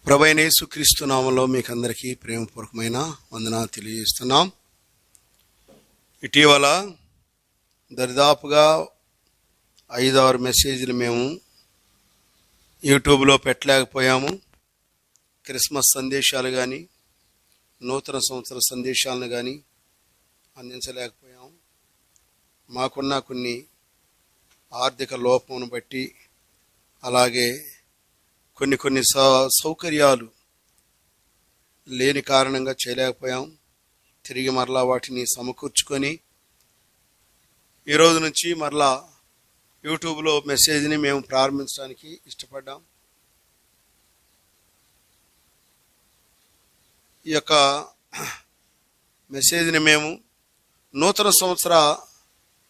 ప్రభువైన యేసుక్రీస్తు నామములో మీకు అందరికీ ప్రేమపూర్వకమైన వందనాలు తెలియజేస్తున్నాం. ఇటీవల దరిదాపుగా 5-6 మెసేజ్లు మేము యూట్యూబ్లో పెట్టలేకపోయాము. క్రిస్మస్ సందేశాలు కానీ నూతన సంవత్సర సందేశాలను కానీ అందించలేకపోయాము. మాకున్న కొన్ని ఆర్థిక లోపమును బట్టి అలాగే కొన్ని సౌకర్యాలు లేని కారణంగా చేయలేకపోయాం. తిరిగి మరలా వాటిని సమకూర్చుకొని ఈరోజు నుంచి మరలా యూట్యూబ్లో మెసేజ్ని మేము ప్రారంభించడానికి ఇష్టపడ్డాం. ఈ యొక్క మెసేజ్ని మేము నూతన సంవత్సర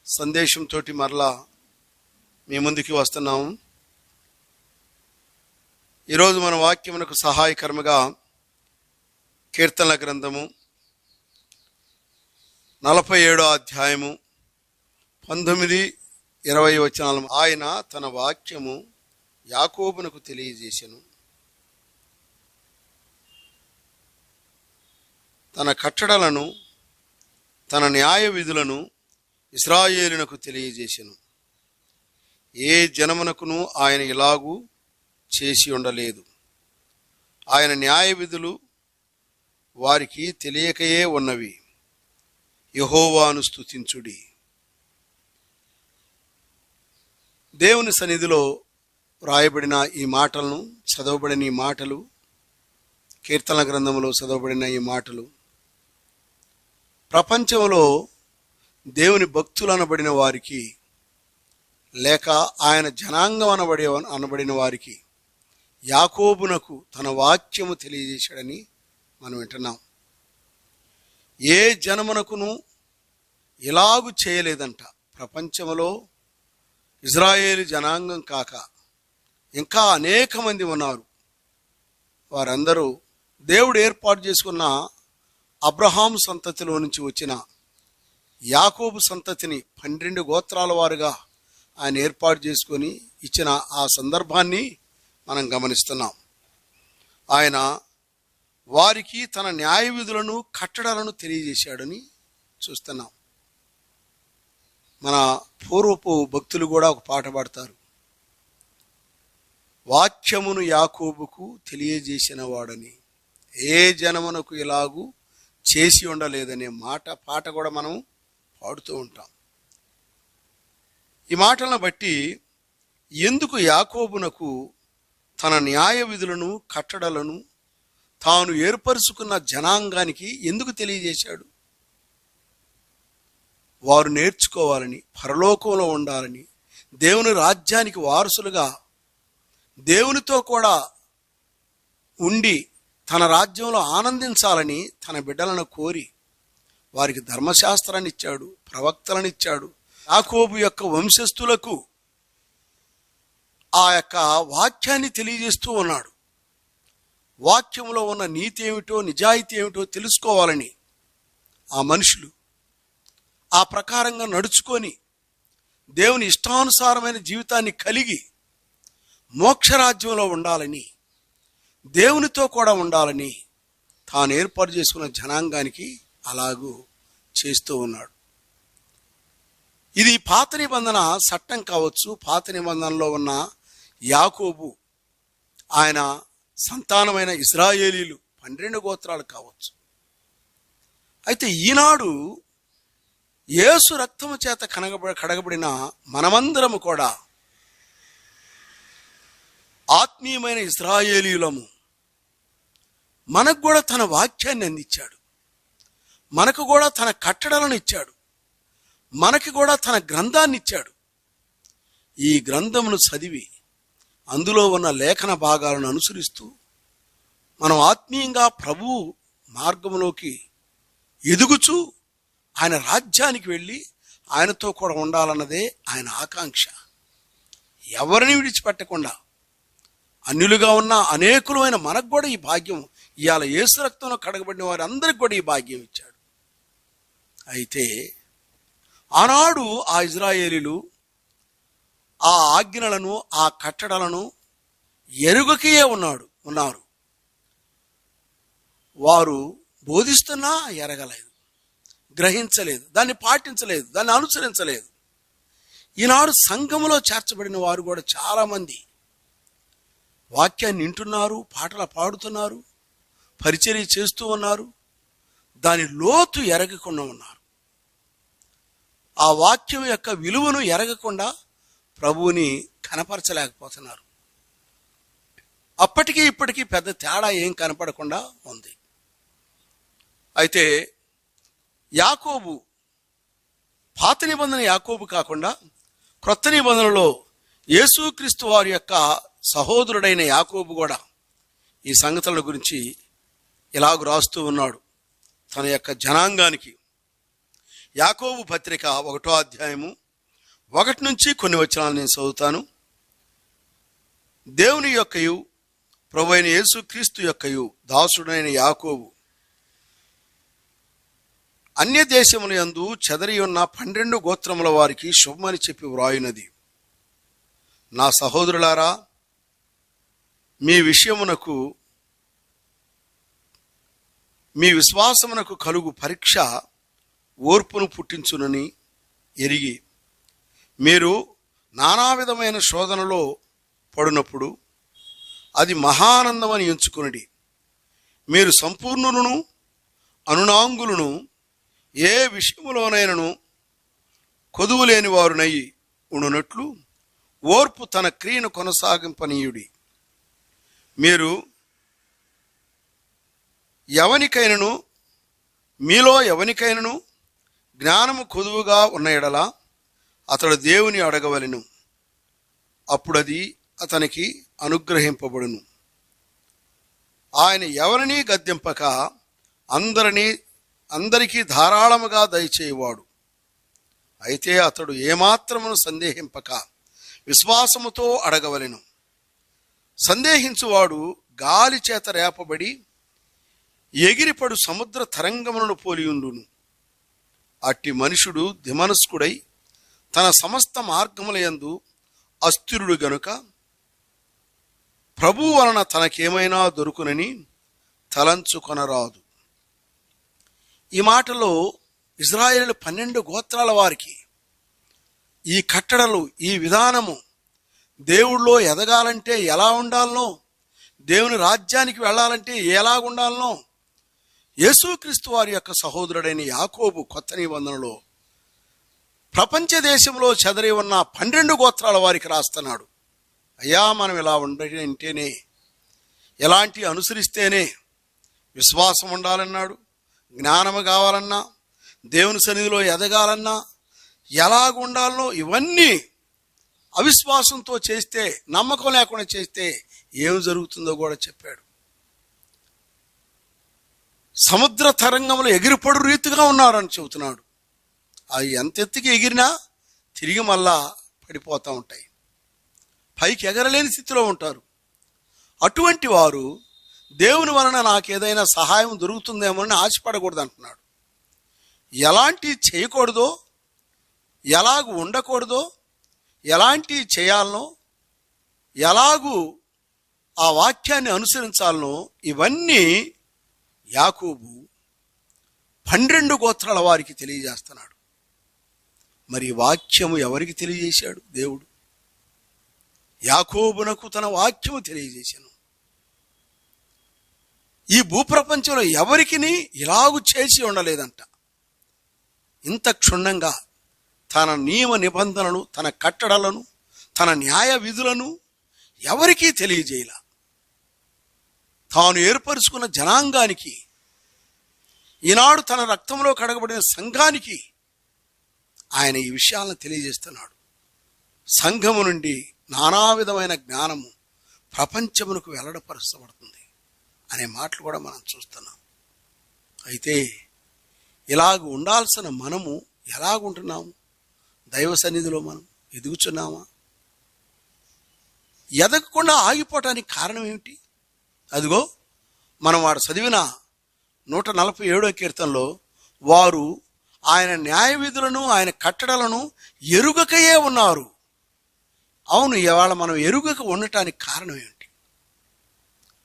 సందేశంతో మరలా మీ ముందుకి వస్తున్నాము. ఈరోజు మన వాక్యమునకు సహాయకరముగా కీర్తనల గ్రంథము 47వ అధ్యాయము 19-20 వచనాలు. ఆయన తన వాక్యము యాకోబునకు తెలియజేసెను, తన కట్టడలను తన న్యాయ విధులను ఇశ్రాయేలునకు తెలియజేసెను. ఏ జనమునకును ఆయన ఇలాగూ చేసి ఉండలేదు. ఆయన న్యాయ విధులు వారికి తెలియకయే ఉన్నవి. యెహోవాను స్తుతించుడి. దేవుని సన్నిధిలో రాయబడిన ఈ మాటలను చదవబడిన ఈ మాటలు, కీర్తన గ్రంథంలో చదవబడిన ఈ మాటలు ప్రపంచంలో దేవుని భక్తులు అనబడిన వారికి లేక ఆయన జనాంగం అనబడిన వారికి యాకోబునకు తన వాక్యము తెలియజేశాడని మనం వింటున్నాం. ఏ జనమునకును ఇలాగు చేయలేదంట. ప్రపంచంలో ఇజ్రాయేలు జనాంగం కాక ఇంకా అనేక మంది ఉన్నారు. వారందరూ దేవుడు ఏర్పాటు చేసుకున్న అబ్రహాము సంతతిలో నుంచి వచ్చిన యాకోబు సంతతిని 12 గోత్రాల వారుగా ఆయన ఏర్పాటు చేసుకొని ఇచ్చిన ఆ సందర్భాన్ని మనం గమనిస్తున్నాం. ఆయన వారికి తన న్యాయ విధులను కట్టడలను తెలియజేశాడని చూస్తున్నాం. మన పూర్వపు భక్తులు కూడా ఒక పాట పాడతారు, వాక్యమును యాకోబుకు తెలియజేసిన వాడని, ఏ జనమునకు ఇలాగూ చేసి ఉండలేదనే పాట కూడా మనం పాడుతూ ఉంటాం. ఈ మాటలను బట్టి ఎందుకు యాకోబునకు తన న్యాయ విధులను కట్టడలను తాను ఏర్పరుచుకున్న జనాంగానికి ఎందుకు తెలియజేశాడు? వారు నేర్చుకోవాలని, పరలోకంలో ఉండాలని, దేవుని రాజ్యానికి వారసులుగా దేవునితో కూడా ఉండి తన రాజ్యంలో ఆనందించాలని తన బిడ్డలను కోరి వారికి ధర్మశాస్త్రాన్ని ఇచ్చాడు, ప్రవక్తలను ఇచ్చాడు. యాకోబు యొక్క వంశస్థులకు ఆ యొక్క వాక్యాన్ని తెలియజేస్తూ ఉన్నాడు. వాక్యంలో ఉన్న నీతి ఏమిటో, నిజాయితీ ఏమిటో తెలుసుకోవాలని ఆ మనుషులు ఆ ప్రకారంగా నడుచుకొని దేవుని ఇష్టానుసారమైన జీవితాన్ని కలిగి మోక్షరాజ్యంలో ఉండాలని, దేవునితో కూడా ఉండాలని తాను ఏర్పాటు చేసుకున్న జనాంగానికి అలాగూ చేస్తూ ఉన్నాడు. ఇది పాత నిబంధన చట్టం కావచ్చు. పాత నిబంధనలో ఉన్న యాకోబు ఆయన సంతానమైన ఇశ్రాయేలీలు 12 గోత్రాలు కావచ్చు. అయితే ఈనాడు యేసు రక్తము చేత కడగబడిన మనమందరము కూడా ఆత్మీయమైన ఇశ్రాయేలీయులము. మనకు కూడా తన వాక్యాన్ని అందించాడు, మనకు కూడా తన కట్టడలను ఇచ్చాడు, మనకి కూడా తన గ్రంథాన్ని ఇచ్చాడు. ఈ గ్రంథమును చదివి అందులో ఉన్న లేఖన భాగాలను అనుసరిస్తూ మనం ఆత్మీయంగా ప్రభువు మార్గంలోకి ఎదుగుచూ ఆయన రాజ్యానికి వెళ్ళి ఆయనతో కూడా ఉండాలన్నదే ఆయన ఆకాంక్ష. ఎవరిని విడిచిపెట్టకుండా అన్యులుగా ఉన్న అనేకులమైన మనకు కూడా ఈ భాగ్యం ఇవాళ యేసు రక్తంలో కడగబడిన వారి అందరికి కూడా ఈ భాగ్యం ఇచ్చాడు. అయితే ఆనాడు ఆ ఇజ్రాయేలీలు ఆ ఆజ్ఞలను, ఆ కట్టడలను ఎరుగకే ఉన్నారు. వారు బోధిస్తున్నా ఎరగలేదు, గ్రహించలేదు, దాన్ని పాటించలేదు, దాన్ని అనుసరించలేదు. ఈనాడు సంఘములో చేర్చబడిన వారు కూడా చాలామంది వాక్యాన్ని వింటున్నారు, పాటలు పాడుతున్నారు, పరిచర్య చేస్తూ ఉన్నారు, దాని లోతు ఎరగకుండా ఉన్నారు. ఆ వాక్యం యొక్క విలువను ఎరగకుండా ప్రభువుని కనపరచలేకపోతున్నారు. అప్పటికీ ఇప్పటికీ పెద్ద తేడా ఏం కనపడకుండా ఉంది. అయితే యాకోబు, పాత నిబంధన యాకోబు కాకుండా క్రొత్త నిబంధనలో యేసుక్రీస్తు వారి యొక్క సహోదరుడైన యాకోబు కూడా ఈ సంగతుల గురించి ఇలాగ రాస్తూ ఉన్నాడు తన యొక్క జనాంగానికి. యాకోబు పత్రిక 1వ అధ్యాయము 1 నుంచి కొన్ని వచనాలు నేను చదువుతాను. దేవుని యొక్కయు ప్రభువైన యేసుక్రీస్తు యొక్కయు దాసుడైన యాకోబు, అన్య దేశముల యందు చెదరి ఉన్న 12 గోత్రముల వారికి శుభమని చెప్పి వ్రాయునది. నా సహోదరులారా, మీ విషయమునకు మీ విశ్వాసమునకు కలుగు పరీక్ష ఓర్పును పుట్టించునని ఎరిగి మీరు నానా విధమైన శోధనలో పడినప్పుడు అది మహానందమని ఎంచుకునడి. మీరు సంపూర్ణులను అనునాంగులను ఏ విషయములోనైనను కొదువు లేని వారునై ఉండునట్లు ఓర్పు తన క్రియను కొనసాగింపనీయుడి. మీరు మీలో ఎవనికైనను జ్ఞానము కొదువుగా ఉన్న ఎడల అతడు దేవుని అడగవలెను, అప్పుడది అతనికి అనుగ్రహింపబడును. ఆయన ఎవరినీ గద్దింపక అందరికీ ధారాళముగా దయచేయవాడు. అయితే అతడు ఏమాత్రమును సందేహింపక విశ్వాసముతో అడగవలెను. సందేహించువాడు గాలి చేత రేపబడి ఎగిరిపడు సముద్ర తరంగములను పోలియుండును. అట్టి మనుషుడు దిమనస్కుడై తన సమస్త మార్గములయందు అస్థిరుడు గనుక ప్రభువు వలన తనకేమైనా దొరుకునని తలంచుకొనరాదు. ఈ మాటలో ఇజ్రాయేలు 12 గోత్రాల వారికి ఈ కట్టడలు, ఈ విధానము, దేవుళ్ళో ఎదగాలంటే ఎలా ఉండాలనో, దేవుని రాజ్యానికి వెళ్ళాలంటే ఎలాగుండాలనో యేసుక్రీస్తు వారి యొక్క సహోదరుడైన యాకోబు కొత్త నిబంధనలో ప్రపంచ దేశంలో చెదరి ఉన్న 12 గోత్రాల వారికి రాస్తున్నాడు. అయ్యా, మనం ఇలా ఉంటేనే, ఎలాంటి అనుసరిస్తేనే విశ్వాసం ఉండాలన్నాడు, జ్ఞానము కావాలన్నా, దేవుని సన్నిధిలో ఎదగాలన్నా, ఎలాగ ఉండాలనో ఇవన్నీ అవిశ్వాసంతో చేస్తే, నమ్మకం లేకుండా చేస్తే ఏం జరుగుతుందో కూడా చెప్పాడు. సముద్ర తరంగంలో ఎగిరిపడు రీతిగా ఉన్నారని చెబుతున్నాడు. అవి ఎంత ఎత్తుకి ఎగిరినా తిరిగి మళ్ళా పడిపోతూ ఉంటాయి, పైకి ఎగరలేని స్థితిలో ఉంటారు. అటువంటి వారు దేవుని వలన నాకేదైనా సహాయం దొరుకుతుందేమో అని ఆశపడకూడదు అంటున్నాడు. ఎలాంటి చేయకూడదో, ఎలాగూ ఉండకూడదో, ఎలాంటి చేయాలనో, ఎలాగూ ఆ వాక్యాన్ని అనుసరించాలనో ఇవన్నీ యాకోబు 12 గోత్రాల వారికి తెలియజేస్తున్నాడు. మరి వాక్యము ఎవరికి తెలియజేశాడు? దేవుడు యాకోబునకు తన వాక్యము తెలియజేశాను. ఈ భూప్రపంచంలో ఎవరికి ఇలాగు చేసి ఉండలేదంట. ఇంత క్షుణ్ణంగా తన నియమ నిబంధనలు, తన కట్టడలను, తన న్యాయ విధులను ఎవరికీ తెలియజేయాల. తాను ఏర్పరుచుకున్న జనాంగానికి, ఈనాడు తన రక్తంలో కడగబడిన సంఘానికి ఆయన ఈ విషయాలను తెలియజేస్తున్నాడు. సంఘము నుండి నానా విధమైన జ్ఞానము ప్రపంచమునకు వెల్లడపరచబడుతుంది అనే మాటలు కూడా మనం చూస్తున్నాం. అయితే ఇలాగ ఉండాల్సిన మనము ఎలాగుంటున్నాము? దైవ సన్నిధిలో మనం ఎదుగుచున్నామా? ఎదగకుండా ఆగిపోవటానికి కారణం ఏమిటి? అదిగో మనం వాడు చదివిన 147వ కీర్తనలో వారు ఆయన న్యాయ విధులను, ఆయన కట్టడలను ఎరుగకయే ఉన్నారు. అవును, ఇవాళ మనం ఎరుగక ఉండటానికి కారణం ఏమిటి?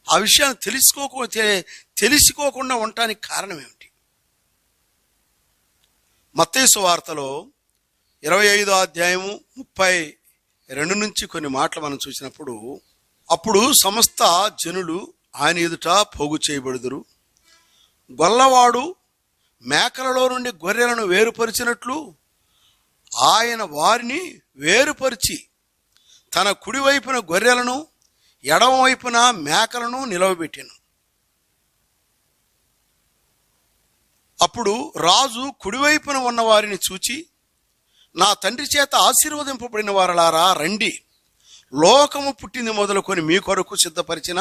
ఆ విషయాన్ని తెలుసుకోకుండా ఉండటానికి కారణం ఏమిటి? మత్తయి సువార్తలో 25వ అధ్యాయము 32 నుంచి కొన్ని మాటలు మనం చూసినప్పుడు, అప్పుడు సమస్త జనులు ఆయన ఎదుట పోగు చేయబడుదురు. గొల్లవాడు మేకలలో నుండి గొర్రెలను వేరుపరిచినట్లు ఆయన వారిని వేరుపరిచి తన కుడివైపున గొర్రెలను ఎడమవైపున మేకలను నిలవబెట్టాను. అప్పుడు రాజు కుడివైపున ఉన్న వారిని చూచి, నా తండ్రి చేత ఆశీర్వదింపబడిన వారలారా రండి, లోకము పుట్టింది మొదలుకొని మీ కొరకు సిద్ధపరిచిన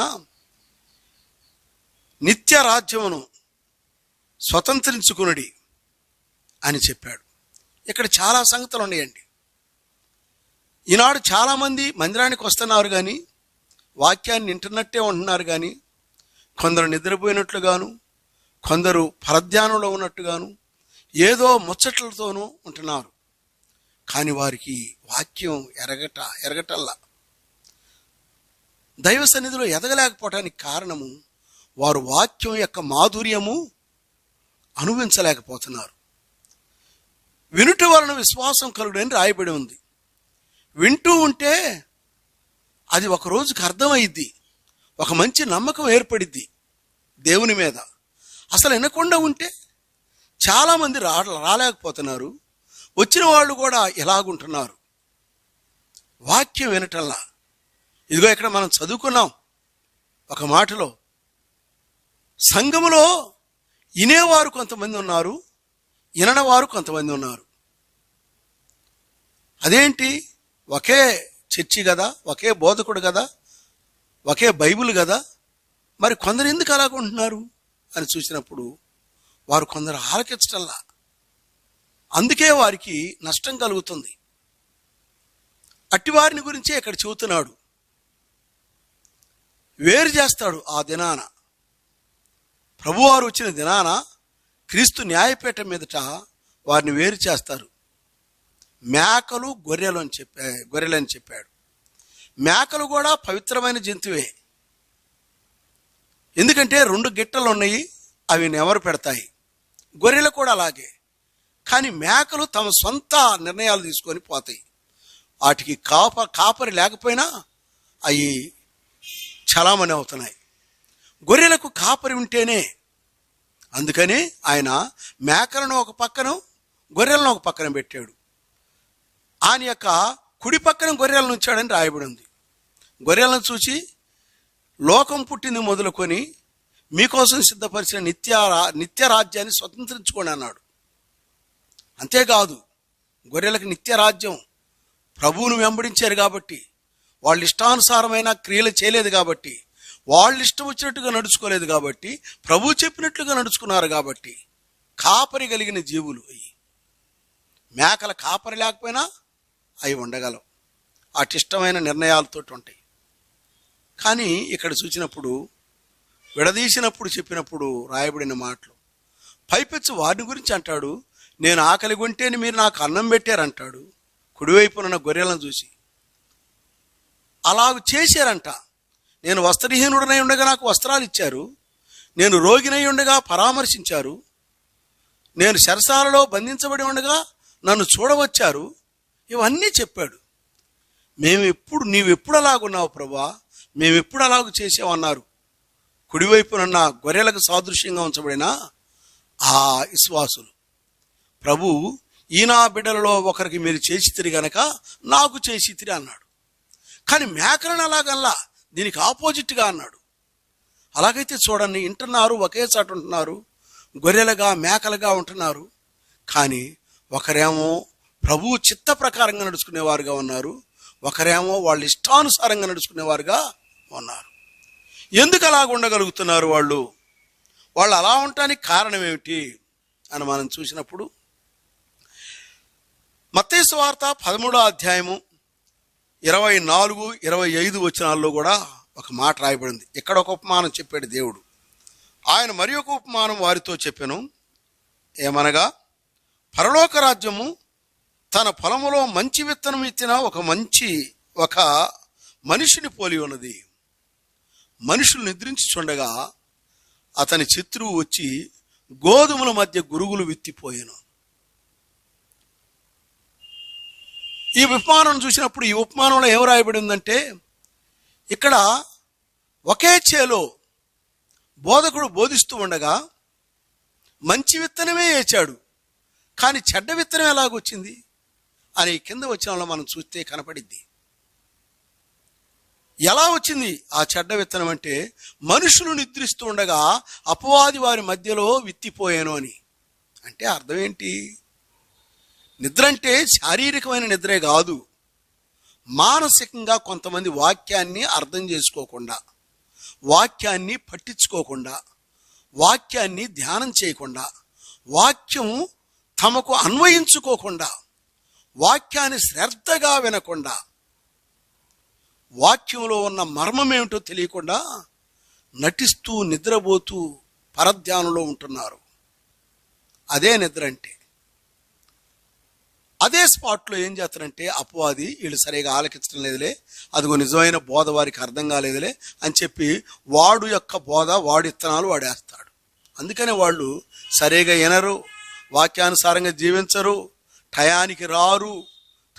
నిత్య రాజ్యమును స్వతంత్రించుకునుడి అని చెప్పాడు. ఇక్కడ చాలా సంగతులు ఉన్నాయండి. ఈనాడు చాలామంది మందిరానికి వస్తున్నారు కానీ వాక్యాన్ని వింటున్నట్టే ఉంటున్నారు కానీ, కొందరు నిద్రపోయినట్లుగాను, కొందరు పరధ్యానంలో ఉన్నట్టుగాను, ఏదో ముచ్చట్లతోనూ ఉంటున్నారు. కానీ వారికి వాక్యం ఎరగటల్లా. దైవ సన్నిధిలో ఎదగలేకపోవటానికి కారణము వారు వాక్యం యొక్క మాధుర్యము అనుభవించలేకపోతున్నారు. వినుట వలన విశ్వాసం కలుగుడని రాయబడి ఉంది. వింటూ ఉంటే అది ఒక రోజుకి అర్థమైద్ది, ఒక మంచి నమ్మకం ఏర్పడిద్ది దేవుని మీద. అసలు వినకుండా ఉంటే చాలామంది రాలేకపోతున్నారు. వచ్చిన వాళ్ళు కూడా ఎలాగుంటున్నారు, వాక్యం వినటల్లా. ఇదిగో ఇక్కడ మనం చదువుకున్నాం ఒక మాటలో, సంఘములో వినేవారు కొంతమంది ఉన్నారు, విననవారు కొంతమంది ఉన్నారు. అదేంటి? ఒకే చర్చి కదా, ఒకే బోధకుడు కదా, ఒకే బైబిల్ కదా, మరి కొందరు ఎందుకు అలాగుంటున్నారు అని చూసినప్పుడు వారు కొందరు ఆలకించటల్లా. అందుకే వారికి నష్టం కలుగుతుంది. అట్టివారిని గురించే ఇక్కడ చెబుతున్నాడు. వేరు చేస్తాడు ఆ దినాన, ప్రభువారు వచ్చిన దినాన క్రీస్తు న్యాయపీఠం మీదట వారిని వేరు చేస్తారు. మేకలు గొర్రెలని చెప్పాడు. మేకలు కూడా పవిత్రమైన జంతువే. ఎందుకంటే 2 గిట్టలు ఉన్నాయి, అవి నెవరు పెడతాయి. గొర్రెలు కూడా అలాగే. కానీ మేకలు తమ సొంత నిర్ణయాలు తీసుకొని పోతాయి. వాటికి కాపరి లేకపోయినా అవి చలామణి అవుతున్నాయి. గొర్రెలకు కాపరి ఉంటేనే. అందుకని ఆయన మేకలను ఒక పక్కన, గొర్రెలను ఒక పక్కన పెట్టాడు. ఆయన యొక్క కుడి పక్కన గొర్రెలను ఉంచాడని రాయబడి ఉంది. గొర్రెలను చూసి లోకం పుట్టింది మొదలుకొని మీకోసం సిద్ధపరిచిన నిత్య రాజ్యాన్ని స్వతంత్రించుకోండి అన్నాడు. అంతేకాదు, గొర్రెలకు నిత్య రాజ్యం, ప్రభువును వెంబడించారు కాబట్టి, వాళ్ళ ఇష్టానుసారమైన క్రియలు చేయలేదు కాబట్టి, వాళ్ళు ఇష్టం వచ్చినట్టుగా నడుచుకోలేదు కాబట్టి, ప్రభు చెప్పినట్లుగా నడుచుకున్నారు కాబట్టి కాపరి కలిగిన జీవులు అవి. మేకల కాపరి లేకపోయినా అవి ఉండగలవు, అటిష్టమైన నిర్ణయాలతో ఉంటాయి. కానీ ఇక్కడ చూసినప్పుడు, విడదీసినప్పుడు చెప్పినప్పుడు రాయబడిన మాటలు, పైపెచ్చు వారిని గురించి అంటాడు, నేను ఆకలి కొంటేని మీరు నాకు అన్నం పెట్టారంటాడు. కుడివైపున గొర్రెలను చూసి అలాగ చేశారంట. నేను వస్త్రహీనుడనై ఉండగా నాకు వస్త్రాలు ఇచ్చారు, నేను రోగినై ఉండగా పరామర్శించారు, నేను చెరసాలలో బంధించబడి ఉండగా నన్ను చూడవచ్చారు. ఇవన్నీ చెప్పాడు. నీవెప్పుడు అలాగున్నావు ప్రభా, మేమెప్పుడు అలాగ చేసామన్నారు. కుడివైపునున్న గొర్రెలకు సాదృశ్యంగా ఉంచబడిన ఆ విశ్వాసులు, ప్రభు ఈ నా బిడ్డలలో ఒకరికి మీరు చేసితిరి గనక నాకు చేసితిరి అన్నాడు. కానీ మేకలను అలాగల్లా, దీనికి ఆపోజిట్గా అన్నాడు. అలాగైతే చూడండి, వింటున్నారు, ఒకే చాటు ఉంటున్నారు, గొర్రెలుగా మేకలుగా ఉంటున్నారు. కానీ ఒకరేమో ప్రభువు చిత్త ప్రకారంగా నడుచుకునేవారుగా ఉన్నారు, ఒకరేమో వాళ్ళ ఇష్టానుసారంగా నడుచుకునేవారుగా ఉన్నారు. ఎందుకు అలాగ ఉండగలుగుతున్నారు వాళ్ళు అలా ఉండటానికి కారణం ఏమిటి అని మనం చూసినప్పుడు, మత్తయి సువార్త 13వ అధ్యాయము 24, 25 వచనాల్లో కూడా ఒక మాట రాయబడింది. ఇక్కడ ఒక ఉపమానం చెప్పాడు దేవుడు. ఆయన మరి ఒక ఉపమానం వారితో చెప్పెను. ఏమనగా, పరలోక రాజ్యము తన పొలములో మంచి విత్తనం ఇచ్చిన ఒక మనిషిని పోలి ఉన్నది. మనుషులు నిద్రించి చూడగా అతని శత్రువు వచ్చి గోధుమల మధ్య గురుగులు విత్తిపోయాను. ఈ ఉపమానం చూసినప్పుడు ఈ ఉపమానంలో ఏం రాయబడి ఉందంటే, ఇక్కడ ఒకే చేలో బోధకుడు బోధిస్తూ ఉండగా మంచి విత్తనమే వేచాడు, కానీ చెడ్డ విత్తనం ఎలాగొచ్చింది అని కింద వచనంలో మనం చూస్తే కనపడిద్ది. ఎలా వచ్చింది ఆ చెడ్డ విత్తనం అంటే, మనుషులు నిద్రిస్తూ ఉండగా అపవాది వారి మధ్యలో విత్తిపోయాను అని. అంటే అర్థం ఏంటి? నిద్ర అంటే శారీరకమైన నిద్రే కాదు, మానసికంగా కొంతమంది వాక్యాన్ని అర్థం చేసుకోకుండా, వాక్యాన్ని పట్టించుకోకుండా, వాక్యాన్ని ధ్యానం చేయకుండా, వాక్యం తమకు అన్వయించుకోకుండా, వాక్యాన్ని శ్రద్ధగా వినకుండా, వాక్యంలో ఉన్న మర్మం ఏమిటో తెలియకుండా నటిస్తూ నిద్రపోతూ పరధ్యానంలో ఉంటున్నారు. అదే నిద్ర అంటే. అదే స్పాట్లో ఏం చేస్తారంటే అపవాది, వీళ్ళు సరిగా ఆలకించడం లేదులే, అదిగో నిజమైన బోధ వారికి అర్థం కాలేదులే అని చెప్పి వాడు యొక్క బోధ, వాడి విత్తనాలు వాడేస్తాడు. అందుకనే వాళ్ళు సరిగా వినరు, వాక్యానుసారంగా జీవించరు, టయానికి రారు,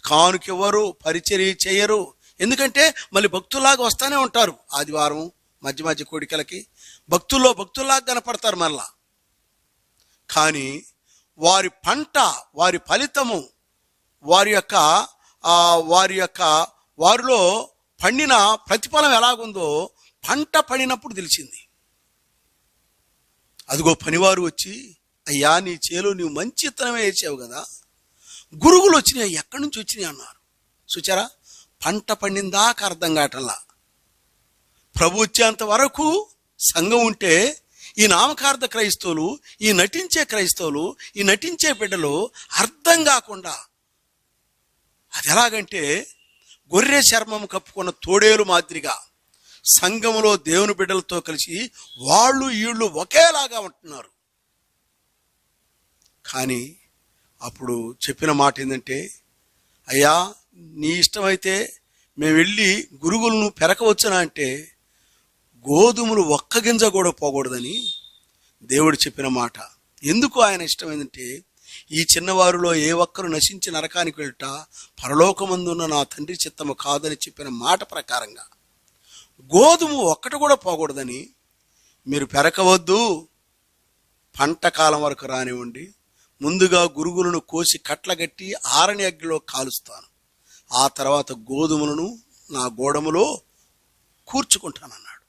కానుకివ్వరు, పరిచర్య చేయరు. ఎందుకంటే మళ్ళీ భక్తుల్లాగా వస్తూనే ఉంటారు. ఆదివారం మధ్య మధ్య కోడికలకి భక్తుల్లాగా కనపడతారు మళ్ళా. కానీ వారి పంట, వారి ఫలితము, వారిలో పండిన ప్రతిఫలం ఎలాగుందో పంట పడినప్పుడు తెలిసింది. అదిగో పనివారు వచ్చి, అయ్యా నీ చేలో నీవు మంచి విత్తనమే వేసావు కదా, గురుగులు వచ్చినాయి, ఎక్కడి నుంచి వచ్చినాయి అన్నారు. చూచారా, పంట పండిందాక అర్థం కావటంలా. ప్రభు వచ్చేంత వరకు సంఘం ఉంటే ఈ నామకార్థ క్రైస్తవులు, ఈ నటించే క్రైస్తవులు, ఈ నటించే బిడ్డలు అర్థం కాకుండా, అది ఎలాగంటే గొర్రె చర్మం కప్పుకున్న తోడేలు మాదిరిగా సంఘములో దేవుని బిడ్డలతో కలిసి వాళ్ళు వీళ్ళు ఒకేలాగా ఉంటున్నారు. కానీ అప్పుడు చెప్పిన మాట ఏంటంటే, అయ్యా నీ ఇష్టమైతే మేము వెళ్ళి గురుగులను పెరకవచ్చునా అంటే, గోధుమలు ఒక్క గింజ కూడా పోకూడదని దేవుడు చెప్పిన మాట. ఎందుకు ఆయన ఇష్టం ఏంటంటే, ఈ చిన్నవారిలో ఏ ఒక్కరు నశించి నరకానికి వెళ్ళట పరలోకమందున్న నా తండ్రి చిత్తము కాదని చెప్పిన మాట ప్రకారంగా గోధుమ ఒక్కటి కూడా పోకూడదని, మీరు పెరకవద్దు, పంట కాలం వరకు రానివ్వండి, ముందుగా గురుగులను కోసి కట్లగట్టి ఆరని అగ్గిలో కాలుస్తాను, ఆ తర్వాత గోధుమలను నా గోడములో కూర్చుకుంటానన్నాడు.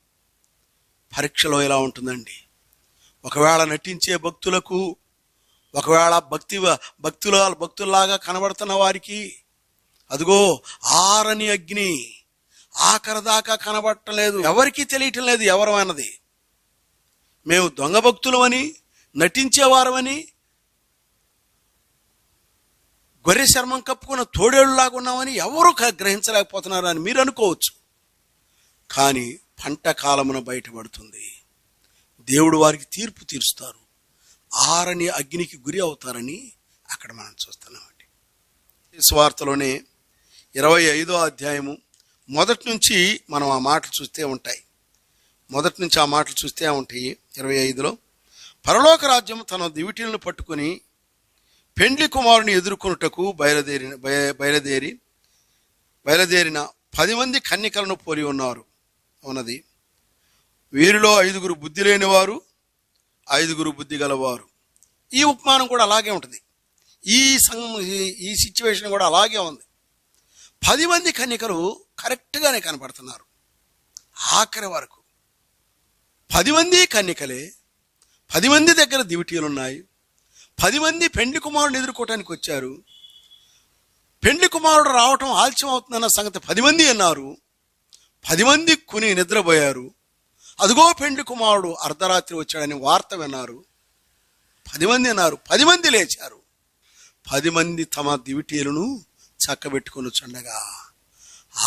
పరీక్షలో ఎలా ఉంటుందండి? ఒకవేళ నటించే భక్తులకు, ఒకవేళ భక్తుల్లాగా కనబడుతున్న వారికి అదిగో ఆరని అగ్ని ఆఖరి దాకా కనబడటం లేదు, ఎవరికీ తెలియటం లేదు ఎవరు అన్నది. మేము దొంగ భక్తులమని, నటించేవారమని, గొర్రె చర్మం కప్పుకున్న తోడేళ్ళలాగా ఉన్నామని ఎవరు గ్రహించలేకపోతున్నారు అని మీరు అనుకోవచ్చు. కానీ పంట కాలమున బయటపడుతుంది. దేవుడు వారికి తీర్పు తీరుస్తారు, ఆరని అగ్నికి గురి అవుతారని అక్కడ మనం చూస్తున్నామండి. సువార్తలోనే 25వ అధ్యాయము మొదటి నుంచి మనం ఆ మాటలు చూస్తే ఉంటాయి. 25లో, పరలోక రాజ్యం తన దివిటీలను పట్టుకుని పెండ్లి కుమారుని ఎదుర్కొనుటకు బయలుదేరిన 10 మంది కన్యకలను పోలి ఉన్నది. వీరిలో 5 బుద్ధి లేనివారు, 5 బుద్ధి గలవారు. ఈ ఉపమానం కూడా అలాగే ఉంటుంది. ఈ సిచ్యువేషన్ కూడా అలాగే ఉంది. 10 మంది కన్యకలు కరెక్ట్గానే కనపడుతున్నారు. ఆఖరి వరకు 10 మంది కన్యకలే, 10 మంది దగ్గర దివిటీలు ఉన్నాయి, 10 మంది పెండ్లి కుమారుని ఎదుర్కోవటానికి వచ్చారు. పెండ్లి కుమారుడు రావటం ఆలస్యం అవుతుందన్న సంగతి 10 మంది అన్నారు. 10 మంది కొని నిద్రపోయారు. అదిగో పెండ్లి కుమారుడు అర్ధరాత్రి వచ్చాడని వార్త విన్నారు. 10 మంది అన్నారు, 10 మంది లేచారు. 10 మంది తమ దివిటీలను చక్కబెట్టుకొని చుండగా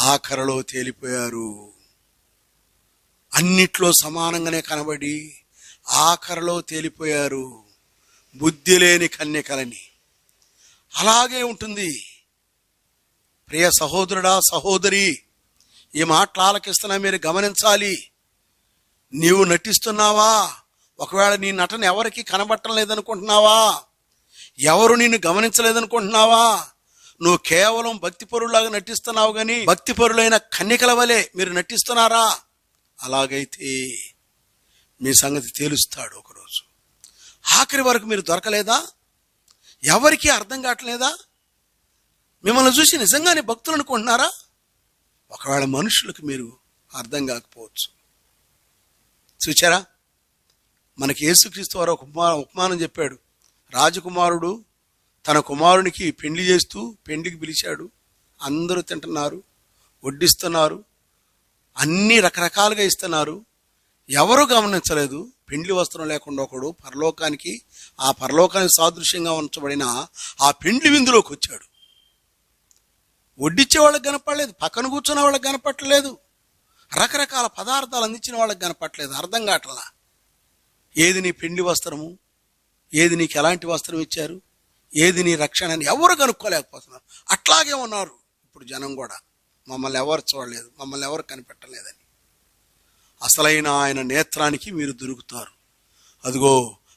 ఆఖరిలో తేలిపోయారు. అన్నిట్లో సమానంగానే కనబడి ఆఖరిలో తేలిపోయారు. బుద్ధి లేని కన్యకలని. అలాగే ఉంటుంది. ప్రియ సహోదరుడా, సహోదరి, ఈ మాటలు ఆలకిస్తున్నా మీరు గమనించాలి. నీవు నటిస్తున్నావా? ఒకవేళ నీ నటన ఎవరికి కనబట్టం లేదనుకుంటున్నావా? ఎవరు నిన్ను గమనించలేదనుకుంటున్నావా? నువ్వు కేవలం భక్తిపరులాగా నటిస్తున్నావు కానీ భక్తిపరులైన కన్యకల వలె మీరు నటిస్తున్నారా? అలాగైతే మీ సంగతి తేలుస్తాడు ఒకరోజు. ఆఖరి వరకు మీరు దొరకలేదా? ఎవరికీ అర్థం కావట్లేదా? మిమ్మల్ని చూసి నిజంగానే భక్తులు అనుకుంటున్నారా? ఒకవేళ మనుషులకు మీరు అర్థం కాకపోవచ్చు. చూచారా, మనకి యేసుక్రీస్తు వారు ఒక ఉపమానం చెప్పాడు. రాజకుమారుడు తన కుమారునికి పెండ్లి చేస్తూ పెండ్లికి పిలిచాడు. అందరూ తింటున్నారు, వడ్డిస్తున్నారు, అన్నీ రకరకాలుగా ఇస్తున్నారు. ఎవరూ గమనించలేదు. పెండ్లి వస్త్రం లేకుండా ఒకడు ఆ పరలోకానికి సాదృశ్యంగా ఉంచబడిన ఆ పెండ్లి విందులోకి వచ్చాడు. వడ్డిచ్చే వాళ్ళకి కనపడలేదు, పక్కన కూర్చున్న వాళ్ళకి కనపట్టలేదు, రకరకాల పదార్థాలు అందించిన వాళ్ళకి కనపట్టలేదు. అర్థం కావట్లా. ఏది నీ పెండ్లి వస్త్రము, ఏది నీకు ఎలాంటి వస్త్రం ఇచ్చారు, ఏది నీ రక్షణ అని ఎవరు కనుక్కోలేకపోతున్నారు. అట్లాగే ఉన్నారు ఇప్పుడు జనం కూడా. మమ్మల్ని ఎవరు చూడలేదు, మమ్మల్ని ఎవరు కనిపెట్టలేదని. అసలైన ఆయన నేత్రానికి మీరు దొరుకుతారు. అదిగో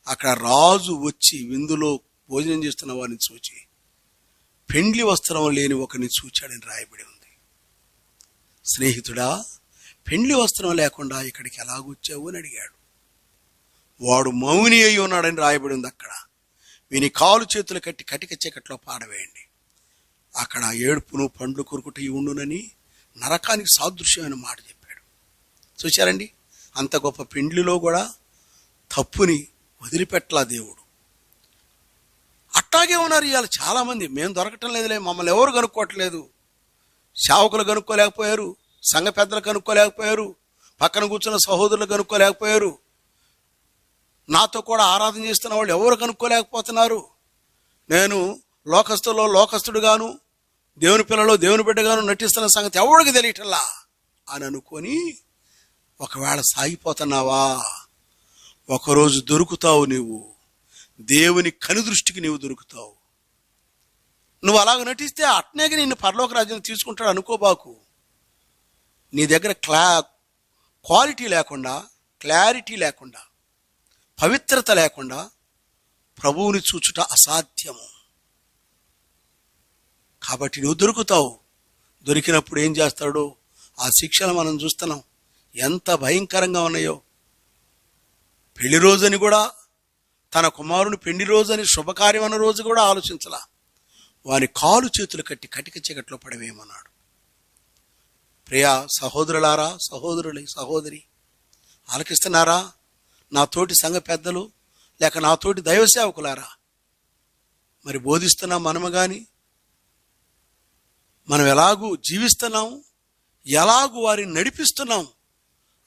అక్కడ రాజు వచ్చి విందులో భోజనం చేస్తున్న వారిని చూచి పెండ్లి వస్త్రం లేని ఒకరిని చూచాడని రాయబడి ఉంది. స్నేహితుడా, పెండ్లి వస్త్రం లేకుండా ఇక్కడికి ఎలాగొచ్చావు అని అడిగాడు. వాడు మౌని అయి ఉన్నాడని రాయబడి ఉంది. అక్కడ వీని కాలు చేతులు కట్టి కటిక చీకట్లో పాడవేయండి. అక్కడ ఏడుపును పండ్లు కొరుకుట ఉండునని నరకానికి సాదృశ్యమైన మాట చెప్పాడు. చూశారండి, అంత గొప్ప పెండ్లిలో కూడా తప్పుని వదిలిపెట్టలా దేవుడు. అట్టాగే ఉన్నారు ఇవాళ చాలామంది. మేము దొరకటం లేదులే, మమ్మల్ని ఎవరు కనుక్కోవట్లేదు. సేవకులు కనుక్కోలేకపోయారు, సంఘ పెద్దలు కనుక్కోలేకపోయారు, పక్కన కూర్చున్న సహోదరులు కనుక్కోలేకపోయారు, నాతో కూడా ఆరాధన చేస్తున్న వాళ్ళు ఎవరు కనుక్కోలేకపోతున్నారు. నేను లోకస్తుడుగాను దేవుని పిల్లలో దేవుని బిడ్డగాను నటిస్తున్న సంగతి ఎవరికి తెలియటల్లా అని అనుకొని ఒకవేళ సాగిపోతున్నావా, ఒకరోజు దొరుకుతావు. నీవు దేవుని కనుదృష్టికి నీవు దొరుకుతావు. నువ్వు అలాగ నటిస్తే అట్నేగా నిన్ను పరలోక రాజ్యం తీసుకుంటాడు అనుకోబాకు. నీ దగ్గర క్వాలిటీ లేకుండా, క్లారిటీ లేకుండా, పవిత్రత లేకుండా ప్రభువుని చూచుట అసాధ్యము. కాబట్టి నువ్వు దొరుకుతావు. దొరికినప్పుడు ఏం చేస్తాడో ఆ శిక్షలు మనం చూస్తున్నాం, ఎంత భయంకరంగా ఉన్నాయో. పెళ్లి రోజని కూడా, తన కుమారుని పెళ్లి రోజని శుభకార్యం అన్న రోజు కూడా ఆలోచించలా. వాని కాలు చేతులు కట్టి కటిక చీకట్లో పడవేయమన్నాడు. ప్రియా సహోదరులారా, సహోదరి ఆలకిస్తున్నారా? నా తోటి సంఘ పెద్దలు లేక నా తోటి దైవ సేవకులారా, మరి బోధిస్తున్నాం మనము కానీ మనం ఎలాగూ జీవిస్తున్నాము, ఎలాగూ వారిని నడిపిస్తున్నాం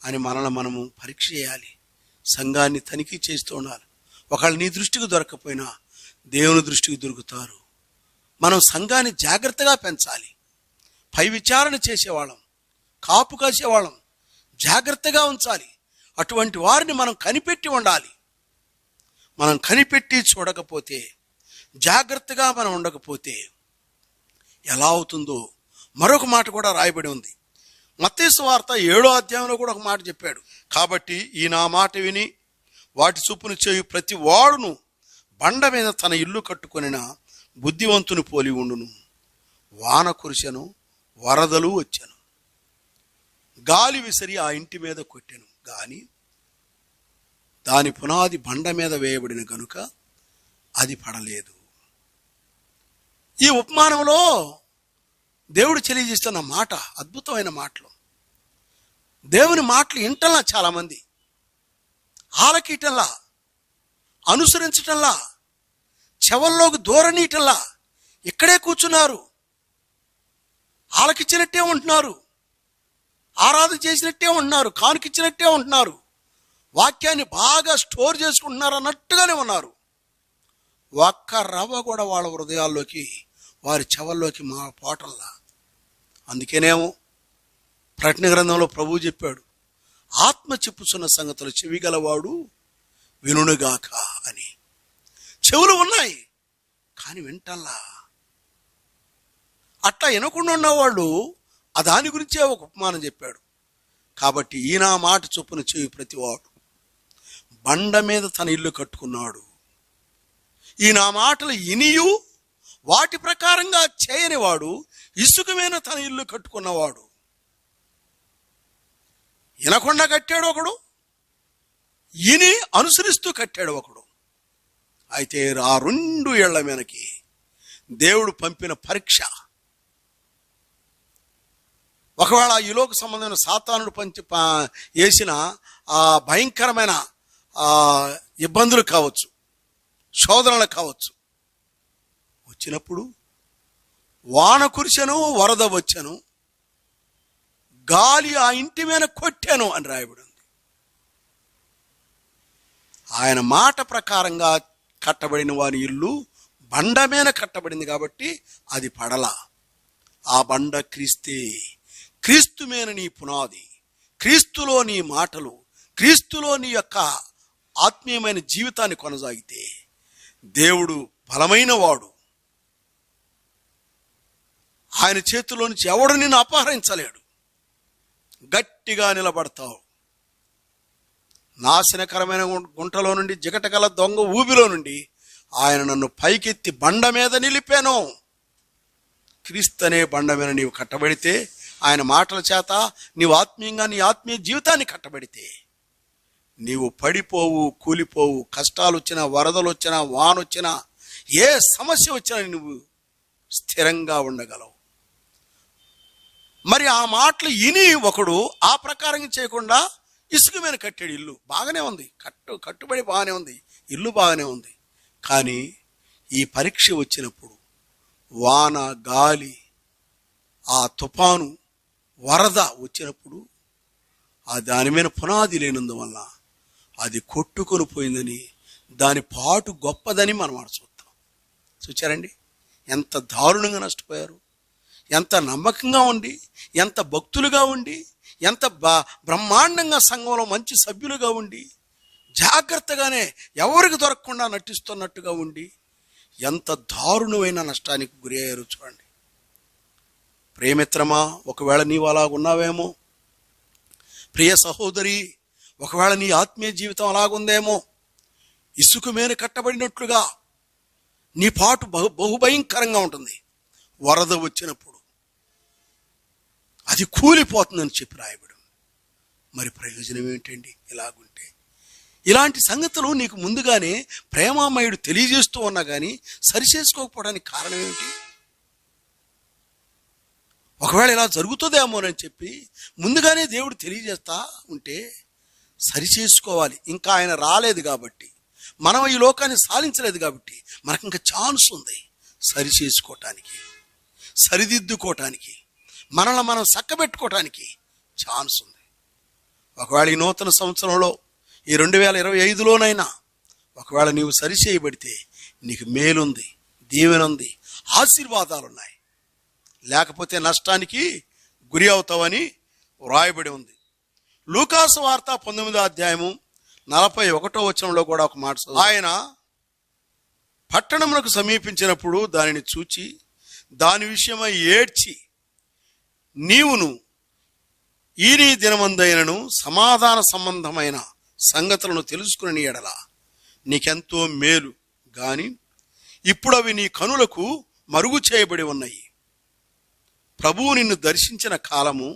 అని మనల్ని మనము పరీక్ష చేయాలి. సంఘాన్ని తనిఖీ చేస్తూ ఉండాలి. ఒకవేళ నీ దృష్టికి దొరకకపోయినా దేవుని దృష్టికి దొరుకుతారు. మనం సంఘాన్ని జాగ్రత్తగా పెంచాలి. పై విచారణ చేసేవాళ్ళం, కాపు కాసేవాళ్ళం, జాగ్రత్తగా ఉంచాలి. అటువంటి వారిని మనం కనిపెట్టి ఉండాలి. మనం కనిపెట్టి చూడకపోతే, జాగ్రత్తగా మనం ఉండకపోతే ఎలా అవుతుందో మరొక మాట కూడా రాయబడి ఉంది. మత్తయి సువార్త 7వ అధ్యాయంలో కూడా ఒక మాట చెప్పాడు. కాబట్టి ఈ నా మాట విని వాటి చొప్పున చేయు ప్రతి వాడును బండ మీద తన ఇల్లు కట్టుకొనిన బుద్ధివంతుని పోలి ఉండును. వాన కురిసెను, వరదలు వచ్చెను, గాలి విసిరి ఆ ఇంటి మీద కొట్టెను, గాని దాని పునాది బండ మీద వేయబడిన గనుక అది పడలేదు. ఈ ఉపమానంలో దేవుడు తెలియజేస్తున్న మాట అద్భుతమైన మాటలు. దేవుని మాటలు వింటల్లా చాలామంది, ఆలకీటల్లా, అనుసరించటంలా, చెవల్లోకి దూరనీయటంలా ఇక్కడే కూర్చున్నారు. ఆలకిచ్చినట్టే ఉంటున్నారు, ఆరాధన చేసినట్టే ఉంటున్నారు, కానుకిచ్చినట్టే ఉంటున్నారు, వాక్యాన్ని బాగా స్టోర్ చేసుకుంటున్నారు అన్నట్టుగానే ఉన్నారు. ఒక్క రవ్వ కూడా వాళ్ళ హృదయాల్లోకి, వారి చెవల్లోకి మా పోటల్లా. అందుకేనేమో ప్రకటన గ్రంథంలో ప్రభువు చెప్పాడు, ఆత్మ చెప్పుచున్న సంగతులు చెవిగలవాడు వినుగాక అని. చెవులు ఉన్నాయి కానీ వింటల్లా. అట్లా వినకుండా ఉన్నవాళ్ళు ఆ దాని గురించే ఒక ఉపమానం చెప్పాడు. కాబట్టి ఈయన మాట చొప్పున చెవి ప్రతివాడు బండ మీద తన ఇల్లు కట్టుకున్నాడు. ఈ నా మాటలు ఇనియు వాటి ప్రకారంగా చేయనివాడు ఇసుక మీద తన ఇల్లు కట్టుకున్నవాడు. వినకుండా కట్టాడు ఒకడు, ఇని అనుసరిస్తూ కట్టాడు ఒకడు. అయితే ఆ 2 ఏళ్ల మీదకి దేవుడు పంపిన పరీక్ష. ఒకవేళ ఈ లోక సంబంధమైన సాతానుడు వేసిన ఆ భయంకరమైన ఇబ్బందులు కావచ్చు, శోధనలు కావచ్చు, వచ్చినప్పుడు వాన కురిసెను, వరద వచ్చెను, గాలి ఆ ఇంటి మీద కొట్టాను అని రాయబడి ఉంది. ఆయన మాట ప్రకారంగా కట్టబడిన వారి ఇల్లు బండ మీద కట్టబడింది కాబట్టి అది పడల. ఆ బండ క్రీస్తే. క్రీస్తు మీద నీ పునాది, క్రీస్తులో నీ మాటలు, క్రీస్తులో నీ యొక్క ఆత్మీయమైన జీవితాన్ని కొనసాగితే దేవుడు బలమైన వాడు. ఆయన చేతిలో నుంచి ఎవడు నిన్ను అపహరించలేడు. గట్టిగా నిలబడతావు. నాశనకరమైన గుంటలో నుండి, జిగటగల దొంగ ఊబిలో నుండి ఆయన నన్ను పైకెత్తి బండ మీద నిలిపాను. క్రీస్తు అనే బండ మీద నీవు కట్టబడితే, ఆయన మాటల చేత నీవు ఆత్మీయంగా నీ ఆత్మీయ జీవితాన్ని కట్టబడితే నీవు పడిపోవు, కూలిపోవు. కష్టాలు వచ్చినా, వరదలు వచ్చినా, వానొచ్చినా, ఏ సమస్య వచ్చినా నువ్వు స్థిరంగా ఉండగలవు. మరి ఆ మాటలు ఇని ఒకడు ఆ ప్రకారంగా చేయకుండా ఇసుక మీద కట్టాడు. ఇల్లు బాగానే ఉంది, కట్టుబడి బాగానే ఉంది, ఇల్లు బాగానే ఉంది. కానీ ఈ పరీక్ష వచ్చినప్పుడు వాన, గాలి, ఆ తుఫాను, వరద వచ్చినప్పుడు ఆ దాని మీద పునాది లేనందువల్ల అది కొట్టుకొని పోయిందని, దాని పాటు గొప్పదని మనం చూస్తాం. చూచారండి ఎంత దారుణంగా నష్టపోయారు. ఎంత నమ్మకంగా ఉండి, ఎంత భక్తులుగా ఉండి, ఎంత బ్రహ్మాండంగా సంఘంలో మంచి సభ్యులుగా ఉండి, జాగ్రత్తగానే ఎవరికి దొరకకుండా నటిస్తున్నట్టుగా ఉండి ఎంత దారుణమైన నష్టానికి గురి అయ్యారు చూడండి. ప్రియమిత్రమా, ఒకవేళ నీవు అలాగున్నావేమో. ప్రియ సహోదరి, ఒకవేళ నీ ఆత్మీయ జీవితం అలాగుందేమో. ఇసుక మీద కట్టబడినట్లుగా నీ పాటు బహుభయంకరంగా ఉంటుంది. వరద వచ్చినప్పుడు అది కూలిపోతుందని చెప్పి రాయబడి. మరి ప్రయోజనం ఏంటండి ఇలాగుంటే? ఇలాంటి సంగతులు నీకు ముందుగానే ప్రేమామయుడు తెలియజేస్తూ ఉన్నా కానీ సరిచేసుకోకపోవడానికి కారణం ఏమిటి? ఒకవేళ ఇలా జరుగుతుందేమోనని చెప్పి ముందుగానే దేవుడు తెలియజేస్తా ఉంటే సరిచేసుకోవాలి. ఇంకా ఆయన రాలేదు కాబట్టి, మనం ఈ లోకాన్ని సాధించలేదు కాబట్టి మనకు ఇంకా ఛాన్స్ ఉంది సరిచేసుకోవటానికి, సరిదిద్దుకోవటానికి, మనల్ని మనం చక్కబెట్టుకోవటానికి ఛాన్స్ ఉంది. ఒకవేళ ఈ నూతన సంవత్సరంలో, ఈ 2025లోనైనా ఒకవేళ నీవు సరిచేయబడితే నీకు మేలుంది, దీవెనుంది, ఆశీర్వాదాలున్నాయి. లేకపోతే నష్టానికి గురి అవుతావని వ్రాయబడి ఉంది. లూకాసు వార్త 19వ అధ్యాయము 41వ వచనంలో కూడా ఒక మాట, ఆయన పట్టణమునకు సమీపించినప్పుడు దానిని చూచి దాని విషయమై ఏడ్చి, నీవును ఈ నీ దినమందైనను సమాధాన సంబంధమైన సంగతులను తెలుసుకుని ఎడల నీకెంతో మేలు గాని ఇప్పుడు అవి నీ కనులకు మరుగు చేయబడి ఉన్నాయి. ప్రభువు నిన్ను దర్శించిన కాలము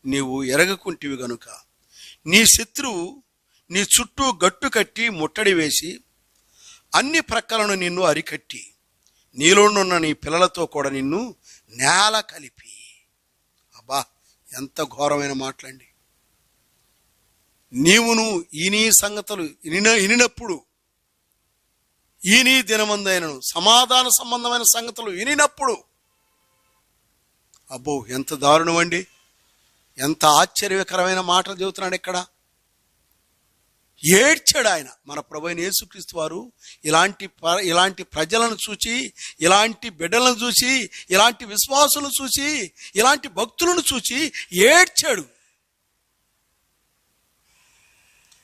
నీవు ఎరగకుంటివి గనుక నీ శత్రువు నీ చుట్టూ గట్టు కట్టి ముట్టడి వేసి అన్ని ప్రక్కలను నిన్ను అరికట్టి నీలోనున్న నీ పిల్లలతో కూడా నిన్ను నేల కలిపి. అబ్బా, ఎంత ఘోరమైన మాటలండి. నీవును ఈ సంగతులు వినినప్పుడు, ఈ నీ దినమందైనను సమాధాన సంబంధమైన సంగతులు వినినప్పుడు, అబ్బో ఎంత దారుణం అండి. ఎంత ఆశ్చర్యకరమైన మాటలు చెబుతున్నాడు ఇక్కడ. ఏడ్చాడు ఆయన, మన ప్రభువైన యేసుక్రీస్తు వారు. ఇలాంటి ప్రజలను చూసి, ఇలాంటి బిడ్డలను చూసి, ఇలాంటి విశ్వాసులను చూసి, ఇలాంటి భక్తులను చూసి ఏడ్చాడు.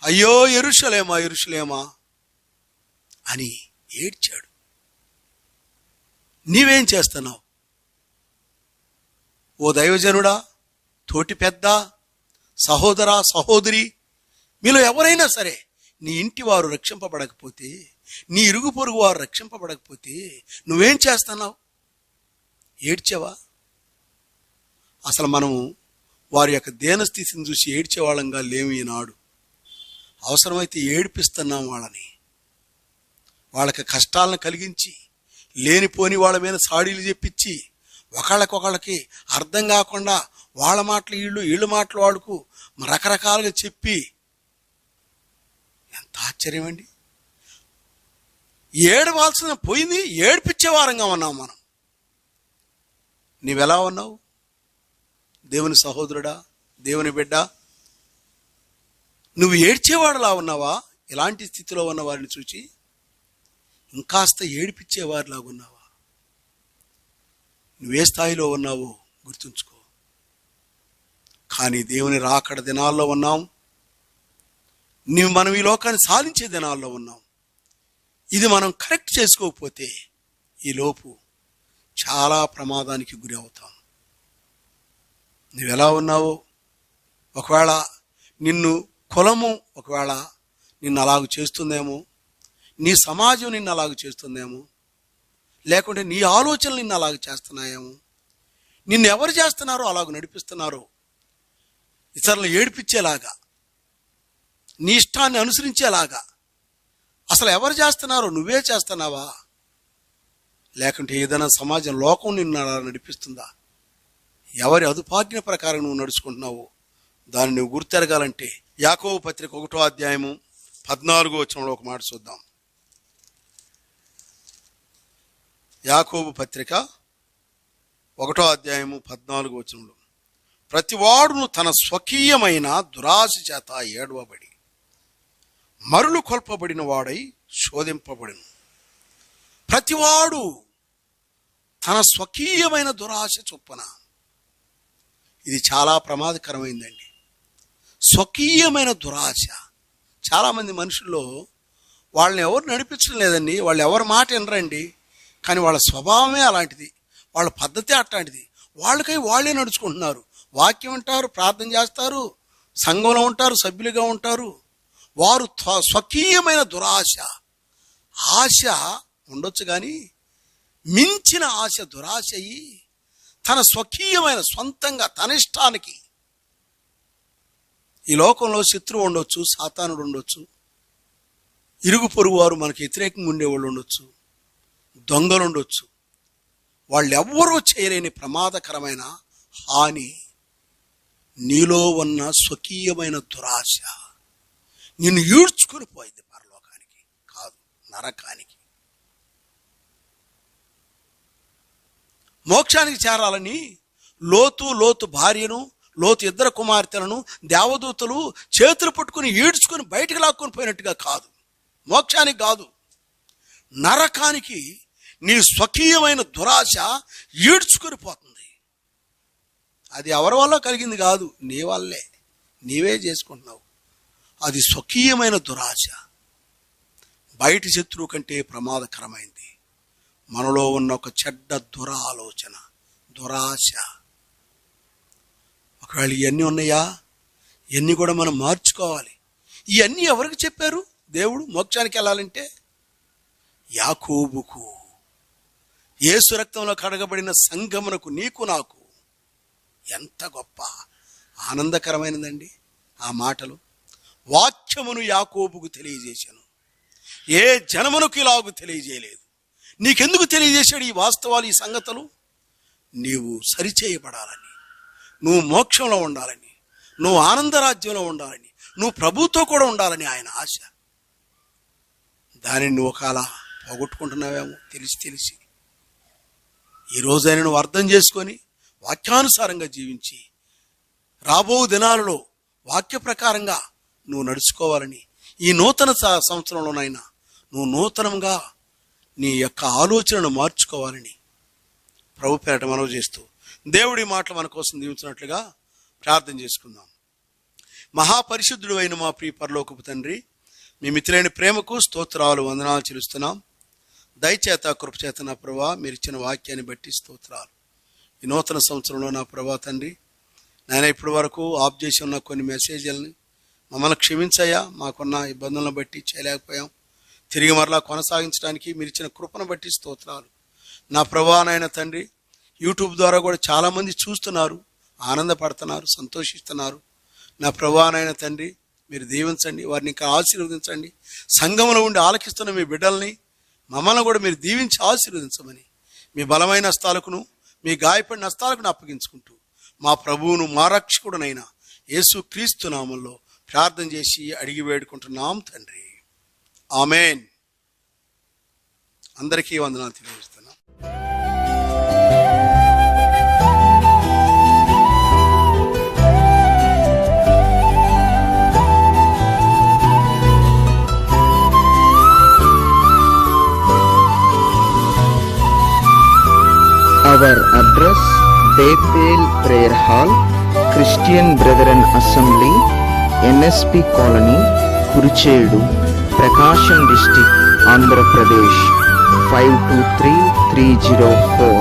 అయ్యో యెరూషలేమా, యెరూషలేమా అని ఏడ్చాడు. నీవేం చేస్తున్నావు? ఓ దైవజనుడా, తోటి పెద్ద, సహోదరా, సహోదరి, మీలో ఎవరైనా సరే నీ ఇంటి వారు రక్షింపబడకపోతే, నీ ఇరుగు పొరుగు వారు రక్షింపబడకపోతే నువ్వేం చేస్తున్నావు? ఏడ్చావా? అసలు మనము వారి యొక్క దీనస్థితిని చూసి ఏడ్చేవాళ్ళంగా లేము ఈనాడు. అవసరమైతే ఏడిపిస్తున్నాం వాళ్ళని. వాళ్ళకి కష్టాలను కలిగించి, లేనిపోని వాళ్ళ మీద సాడీలు చెప్పించి, ఒకళ్ళకొకళ్ళకి అర్థం కాకుండా వాళ్ళ మాటలు వీళ్ళు మాటలు వాడుకు రకరకాలుగా చెప్పి, ఎంత ఆశ్చర్యం అండి. ఏడవాల్సిన పోయింది ఏడిపించే వారంగా ఉన్నాం మనం. నీవెలా ఉన్నావు? దేవుని సహోదరుడా, దేవుని బిడ్డ, నువ్వు ఏడ్చేవాడులా ఉన్నావా? ఇలాంటి స్థితిలో ఉన్న వారిని చూచి ఇంకాస్త ఏడిపించేవారిలాగా ఉన్నావా? నువ్వే స్థాయిలో ఉన్నావో గుర్తుంచుకో. కానీ దేవుని రాకడ దినాల్లో ఉన్నాం. మనం ఈ లోకాన్ని సాధించే దినాల్లో ఉన్నాం. ఇది మనం కరెక్ట్ చేసుకోకపోతే ఈ లోపు చాలా ప్రమాదానికి గురి అవుతాం. నువ్వెలా ఉన్నావో, ఒకవేళ నిన్ను కులము ఒకవేళ నిన్ను అలాగ చేస్తుందేమో, నీ సమాజం నిన్ను అలాగ చేస్తుందేమో, లేకుంటే నీ ఆలోచనలు నిన్ను అలాగ చేస్తున్నాయేమో, నిన్ను ఎవరు చేస్తున్నారో అలాగ నడిపిస్తున్నారో, ఇతరులను ఏడిపించేలాగా, నీ ఇష్టాన్ని అనుసరించేలాగా అసలు ఎవరు చేస్తున్నారో నువ్వే చేస్తున్నావా? లేకుంటే ఏదైనా సమాజం, లోకం నిన్ను అలా నడిపిస్తుందా? ఎవరి అదుపాజ్ఞ ప్రకారం నువ్వు నడుచుకుంటున్నావో దాన్ని నువ్వు గుర్తెరగాలంటే యాకోబు పత్రిక 1వ అధ్యాయము 14వ వచనంలో ఒక మాట చూద్దాం. యాకోబు పత్రిక 1వ అధ్యాయము 14వ వచనంలో, ప్రతివాడును తన స్వకీయమైన దురాశ చేత ఏడవబడి మరులు కొల్పబడిన వాడై శోధింపబడిను. ప్రతివాడు తన స్వకీయమైన దురాశ చొప్పున. ఇది చాలా ప్రమాదకరమైందండి. స్వకీయమైన దురాశ. చాలామంది మనుషుల్లో వాళ్ళని ఎవరు నడిపించడం లేదండి, వాళ్ళు ఎవరి మాట వినరండి. కానీ వాళ్ళ స్వభావమే అలాంటిది, వాళ్ళ పద్ధతి అట్లాంటిది. వాళ్ళకై వాళ్ళే నడుచుకుంటున్నారు. వాక్యం వింటారు, ప్రార్థన చేస్తారు, సంఘంలో ఉంటారు, సభ్యులుగా ఉంటారు. వారు స్వకీయమైన దురాశ. ఆశ ఉండొచ్చు కానీ మించిన ఆశ దురాశ అయ్యి తన స్వకీయమైన సొంతంగా తన ఇష్టానికి. ఈ లోకంలో శత్రువు ఉండొచ్చు, సాతానుడు ఉండొచ్చు, ఇరుగు పొరుగు వారు మనకు వ్యతిరేకంగా ఉండేవాళ్ళు ఉండొచ్చు, దొంగలు ఉండొచ్చు. వాళ్ళు ఎవ్వరూ చేయలేని ప్రమాదకరమైన హాని నీలో ఉన్న స్వకీయమైన దురాశ నిన్ను ఈడ్చుకుని పోయింది పరలోకానికి కాదు, నరకానికి. మోక్షానికి చేరాలని లోతు భార్యను, లోతు 2 కుమార్తెలను దేవదూతలు చేతులు పట్టుకుని ఈడ్చుకుని బయటకు లాక్కొని పోయినట్టుగా కాదు, మోక్షానికి కాదు, నరకానికి నీ స్వకీయమైన దురాశ ఈడ్చుకుని పోతుంది. అది ఎవరి వల్ల కలిగింది కాదు, నీ వల్లే, నీవే చేసుకుంటున్నావు. అది స్వకీయమైన దురాశ. బయటి శత్రువు కంటే ప్రమాదకరమైంది మనలో ఉన్న ఒక చెడ్డ ఆలోచన, దురాశ. ఒకవేళ ఇవన్నీ ఉన్నాయా? ఇవన్నీ కూడా మనం మార్చుకోవాలి. ఇవన్నీ ఎవరికి చెప్పారు దేవుడు మోక్షానికి వెళ్ళాలంటే? యాకోబుకు, యేసు రక్తంలో కడగబడిన సంఘమునకు, నీకు నాకు. ఎంత గొప్ప ఆనందకరమైనదండి ఆ మాటలు. వాక్యమును యాకోబుకు తెలియజేశాను, ఏ జనమునకు ఇలాగు తెలియజేయలేదు. నీకెందుకు తెలియజేశాడు ఈ వాస్తవాలు, ఈ సంగతులు? నీవు సరిచేయబడాలని, నువ్వు మోక్షంలో ఉండాలని, నువ్వు ఆనందరాజ్యంలో ఉండాలని, నువ్వు ప్రభుతో కూడా ఉండాలని ఆయన ఆశ. దానిని నువ్వు ఒకలా పోగొట్టుకుంటున్నావేమో తెలిసి. ఈ రోజైనా నువ్వు అర్థం చేసుకొని వాక్యానుసారంగా జీవించి రాబో దినాలలో వాక్య ప్రకారంగా నువ్వు నడుచుకోవాలని, ఈ నూతన సంవత్సరంలోనైనా నువ్వు నూతనంగా నీ యొక్క ఆలోచనను మార్చుకోవాలని ప్రభు పేరట మనవి చేస్తూ దేవుడి మాటలు మన కోసం దీవించినట్లుగా ప్రార్థన చేసుకుందాం. మహాపరిశుద్ధుడు అయిన మా ప్రియ పరలోకపు తండ్రి, మీ మిత్రులైన ప్రేమకు స్తోత్రాలు, వందనాలు చెల్లిస్తున్నాం. దయచేత కృపచేత నా ప్రభా మీరు ఇచ్చిన వాక్యాన్ని బట్టి స్తోత్రాలు. ఈ నూతన సంవత్సరంలో నా ప్రభా తండ్రి, నేను ఇప్పటి వరకు ఆఫ్ చేసి ఉన్న కొన్ని మెసేజ్లని మమ్మల్ని క్షమించయ్యా, మాకున్న ఇబ్బందులను బట్టి చేయలేకపోయాం. తిరిగి మరలా కొనసాగించడానికి మీరు ఇచ్చిన కృపను బట్టి స్తోత్రాలు. నా ప్రభువానైన తండ్రి, యూట్యూబ్ ద్వారా కూడా చాలామంది చూస్తున్నారు, ఆనందపడుతున్నారు, సంతోషిస్తున్నారు. నా ప్రభువానైన తండ్రి, మీరు దీవించండి, వారిని ఇంకా ఆశీర్వదించండి. సంఘంలో ఉండి ఆలకిస్తున్న మీ బిడ్డల్ని, మమ్మల్ని కూడా మీరు దీవించి ఆశీర్వదించమని మీ బలమైన హస్తాలకును మీ గాయపడిన హస్తాలకును అప్పగించుకుంటూ మా ప్రభువును మా రక్షకుడునైన యేసు క్రీస్తు నామంలో ప్రార్థన చేసి అడిగి వేడుకుంటున్నాం తండ్రి. ఆమెన్. అందరికీ వందనాలు తెలియజేస్తున్నాం. Our address: Bethel Prayer Hall, Christian Brethren Assembly, NSP Colony, Kurichedu, Prakasham District, Andhra Pradesh 523304.